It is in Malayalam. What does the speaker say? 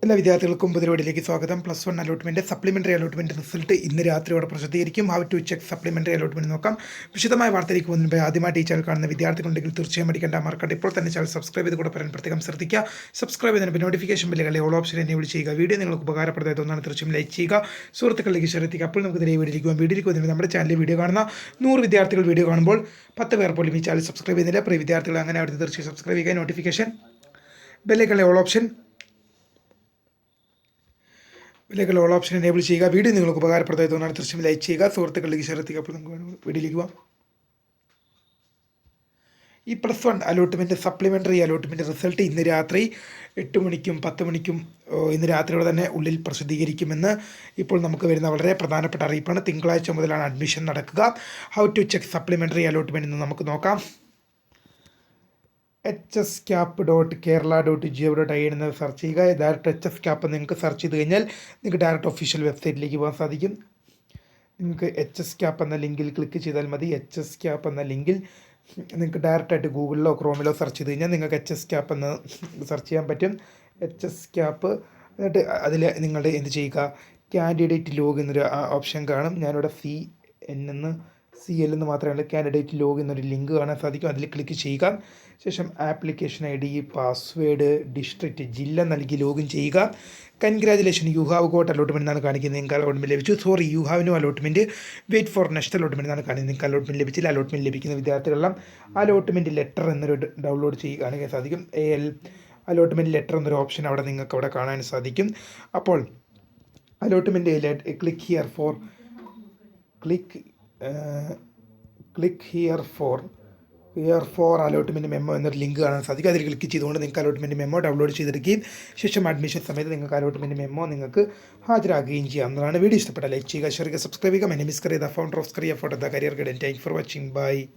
എല്ലാ വിദ്യാർത്ഥികൾക്കും പുതിയവീഡിയോയിലേക്ക് സ്വാഗതം. +1 അലോട്ട്മെൻറ്റ് സപ്ലിമെൻ്ററി അലോട്ട്മെൻറ്റ് റിസൾട്ട് ഇന്ന് രാത്രിയോടെ പ്രസിദ്ധീകരിക്കും. How to check supplementary allotment നോക്കാം. വിശദമായ വാർത്തയിലേക്ക് പോകുന്നതിന് ആദ്യമായിട്ട് ഈ ചാനൽ കാണുന്ന വിദ്യാർത്ഥികളുണ്ടെങ്കിൽ തീർച്ചയായും അടിക്കേണ്ട മറക്കട്ടെ. ഇപ്പോൾ തന്നെ ചാനൽ സബ്സ്ക്രൈബ് ചെയ്ത് കൂടെ പറയാൻ പ്രത്യേകം ശ്രദ്ധിക്കുക. സബ്സ്ക്രൈബ് ചെയ്തതിന് നോട്ടിഫിക്കേഷൻ ബെല്ലുകളെ ഓൾ ഓപ്ഷൻ എനേബിൾ ചെയ്യുക. വീഡിയോ നിങ്ങൾക്ക് ഉപകാരപ്രദമായ തോന്നാണ് തീർച്ചയായും ലൈക്ക് ചെയ്യുക, സുഹൃത്തുക്കളിലേക്ക് ഷെയർ ചെയ്യുക. അപ്പോൾ നമുക്ക് വീഡിയോയിലേക്ക് പോകാം. വീഡിയോയിലേക്ക് പോകുന്നതിന് നമ്മുടെ ചാനലിൽ വീഡിയോ കാണുന്ന 100 വിദ്യാർത്ഥികൾ വീഡിയോ കാണുമ്പോൾ 10 പേർ പോലും ഈ ചാനൽ സബ്സ്ക്രൈബ് ചെയ്യുന്നില്ല. പ്രിയ വിദ്യാർത്ഥികൾ അങ്ങനെ അവിടുത്തെ തീർച്ചയായും സബ്സ്ക്രൈബ് ചെയ്യുക. നോട്ടിഫിക്കേഷൻ ബെല്ലുകളെ ഓൾ ഓപ്ഷൻ എനേബിൾ ചെയ്യുക. വീഡിയോ നിങ്ങൾക്ക് ഉപകാരപ്രദമായി തോന്നാണ് തീർച്ചയായും ലൈക്ക് ചെയ്യുക, സുഹൃത്തുക്കളിലേക്ക് ഷെയർ ചെയ്യുക. അപ്പോൾ നമുക്ക് വീഡിയോയിലേക്ക് പോകാം. ഈ +1 അലോട്ട്മെൻറ്റ് സപ്ലിമെൻ്ററി അലോട്ട്മെൻറ്റ് റിസൾട്ട് ഇന്ന് രാത്രി 8 മണിക്കും 10 മണിക്കും ഇന്ന് രാത്രിയോടെ തന്നെ ഉള്ളിൽ പ്രസിദ്ധീകരിക്കുമെന്ന് ഇപ്പോൾ നമുക്ക് വരുന്ന വളരെ പ്രധാനപ്പെട്ട അറിയിപ്പാണ്. തിങ്കളാഴ്ച മുതലാണ് അഡ്മിഷൻ നടക്കുക. How to check supplementary allotment എന്ന് നമുക്ക് നോക്കാം. hscap.kerala.gov.in എന്ന് സെർച്ച് ചെയ്യുക. ഡയറക്റ്റ് hscap നിങ്ങൾക്ക് സെർച്ച് ചെയ്ത് കഴിഞ്ഞാൽ നിങ്ങൾക്ക് ഡയറക്റ്റ് ഒഫീഷ്യൽ വെബ്സൈറ്റിലേക്ക് പോകാൻ സാധിക്കും. നിങ്ങൾക്ക് hscap എന്ന ലിങ്കിൽ ക്ലിക്ക് ചെയ്താൽ മതി. hscap എന്ന ലിങ്കിൽ നിങ്ങൾക്ക് ഡയറക്റ്റായിട്ട് ഗൂഗിളിലോ ക്രോമിലോ സെർച്ച് ചെയ്ത് കഴിഞ്ഞാൽ നിങ്ങൾക്ക് hscap എന്ന് സെർച്ച് ചെയ്യാൻ പറ്റും. hscap എന്നിട്ട് അതിൽ നിങ്ങൾ എന്ത് ചെയ്യുക, കാൻഡിഡേറ്റ് ലോഗ് എന്നൊരു ഓപ്ഷൻ കാണും. ഞാനിവിടെ CL എന്ന് മാത്രമല്ല കാൻഡിഡേറ്റ് ലോഗ് എന്നൊരു ലിങ്ക് കാണാൻ സാധിക്കും. അതിൽ ക്ലിക്ക് ചെയ്യുക. ശേഷം ആപ്ലിക്കേഷൻ ID, പാസ്വേഡ്, ഡിസ്ട്രിക്റ്റ്, ജില്ല നൽകി ലോഗിൻ ചെയ്യുക. Congratulation, you have got allotment എന്നാണ് കാണിക്കുന്നത്. നിങ്ങൾക്ക് അലോട്ട്മെൻറ്റ് ലഭിച്ചു. Sorry, you have no allotment, wait for next allotment എന്നാണ് കാണിക്കുന്നത്. നിങ്ങൾക്ക് അലോട്ട്മെൻറ്റ് ലഭിച്ചില്ല. അലോട്ട്മെൻറ്റ് ലഭിക്കുന്ന വിദ്യാർത്ഥികളെല്ലാം അലോട്ട്മെൻറ്റ് ലെറ്റർ എന്നൊരു ഡൗൺലോഡ് കാണാൻ സാധിക്കും. അലോട്ട്മെൻറ്റ് ലെറ്റർ എന്നൊരു ഓപ്ഷൻ അവിടെ നിങ്ങൾക്ക് അവിടെ കാണാൻ സാധിക്കും. അപ്പോൾ allotment click here for allotment memo എന്നൊരു ലിങ്ക് കാണാൻ സാധിക്കും. അതിൽ ക്ലിക്ക് ചെയ്തുകൊണ്ട് നിങ്ങൾക്ക് അലോട്ട്മെൻറ്റ് മെമ്മോ ഡൗൺലോഡ് ചെയ്തെടുക്കുകയും ശേഷം അഡ്മിഷൻ സമയത്ത് നിങ്ങൾക്ക് അലോട്ട്മെൻറ്റ് മെമ്മോ നിങ്ങൾക്ക് ഹാജരാകുകയും ചെയ്യാവുന്നതാണ്. വീഡിയോ ഇഷ്ടപ്പെട്ടാൽ ലൈക്ക് ചെയ്യുക, ഷെയർ ചെയ്യുക, സബ്സ്ക്രൈബ് ചെയ്യുക. My name is Kariya, the founder of Kariya for the career guide. Thank you for watching. By.